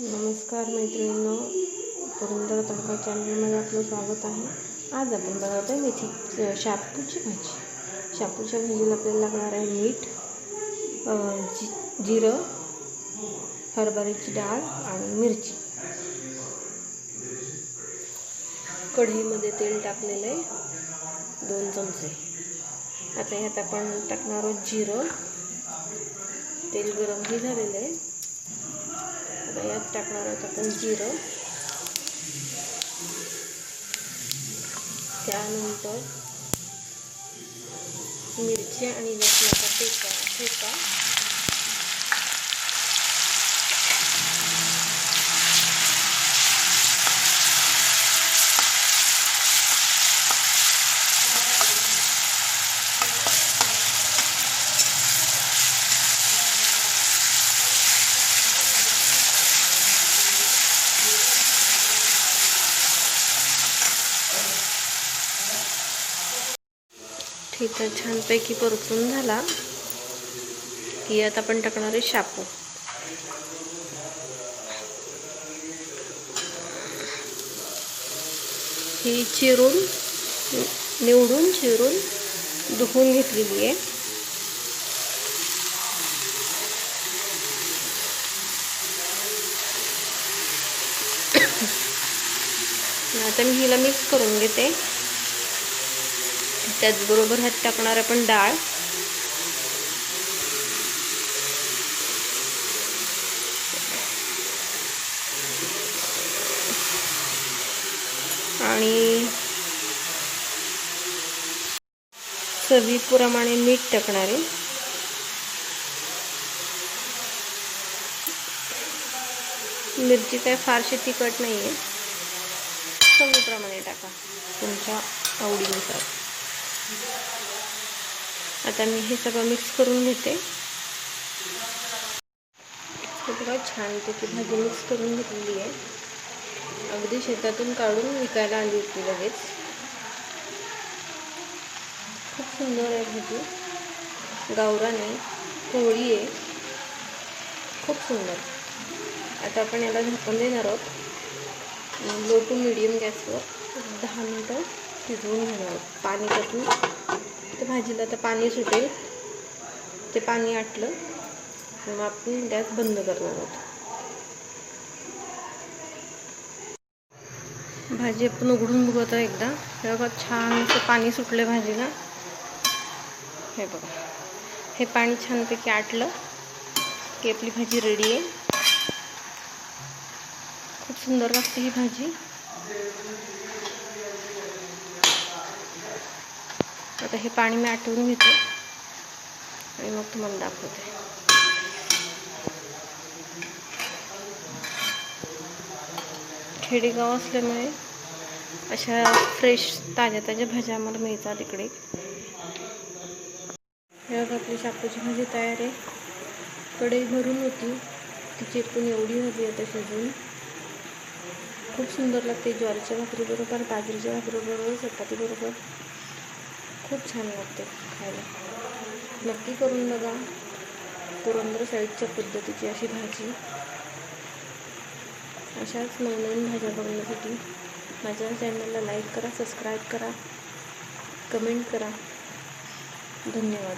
नमस्कार मैत्रिणींनो, पुरंदर तडका चॅनलमध्ये आपलं स्वागत आहे. आज आपण बनवतो आहे मेथी शापूची भाजी. शापूच्या भाजीला आपल्याला लागणार आहे मीठ, जिरं, हरभऱ्याची डाळ आणि मिरची. कढईमध्ये तेल टाकलेलं आहे 2 चमचे. आता ह्यात आपण टाकणार आहोत जिरं. तेल गरमही झालेलं आहे. आता यात टाकणार आहोत आपण जिरं. त्यानंतर मिरची आणि लसणाचा ठेचा. ठेचा छानपैकी परतून झाला की यात आपण टाकणार आहे शापू. ही निवडून चिरून धुवून घेतलेली आहे. आता मी हिला मिक्स करून घेते. त्याचबरोबर ह्यात टाकणार आपण डाळ. आणि चवीप्रमाणे मीठ टाकणार आहे. मिरची काय फारशी तिखट नाही आहे, चवीप्रमाणे टाका तुमच्या आवडीनुसार. आता मी हे सगळं मिक्स करून घेते. बघा, छानपैकी भाजी मिक्स करून घेतलेली आहे. अगदी शेतातून काढून विकायला आली होती लगेच. खूप सुंदर आहे भाजी, गावरान आहे, कोवळी आहे, खूप सुंदर. आता आपण याला झाकून देणार आहोत. लो टू मिडियम गॅसवर 10 मिनटं शिजवून घेणार आहोत. पाणी टाकून तर भाजीला तर पाणी सुटेल. ते पाणी आटलं मग आपण गॅस बंद करणार आहोत. भाजी आपण उघडून बघतो एकदा. हे बघा, छान असं पाणी सुटलं भाजीला. हे बघा, हे पाणी छानपैकी आटलं की आपली भाजी रेडी आहे. खूप सुंदर लागते ही भाजी. आता हे पाणी मी आटवून घेते आणि मग तुम्हाला दाखवते. खेडेगाव असल्यामुळे अशा फ्रेश ताज्या भाज्या आम्हाला मिळतात इकडे. हे बघा, आपली शापूची भाजी तयार आहे. कढई भरून होती, तिची पण एवढी भाजी आता शिजून. खूप सुंदर लागते. ज्वारीच्या भाकरीबरोबर, बाजरीच्या भाकरीबरोबर, चपातीबरोबर खूप छान लागते खायला. नक्की करून बघा. पुरंदर साईडच्या पद्धतीची अशी भाजी. अशाच नवनवीन भाज्या बघण्यासाठी माझ्या चॅनलला लाईक करा, सबस्क्राईब करा, कमेंट करा. धन्यवाद.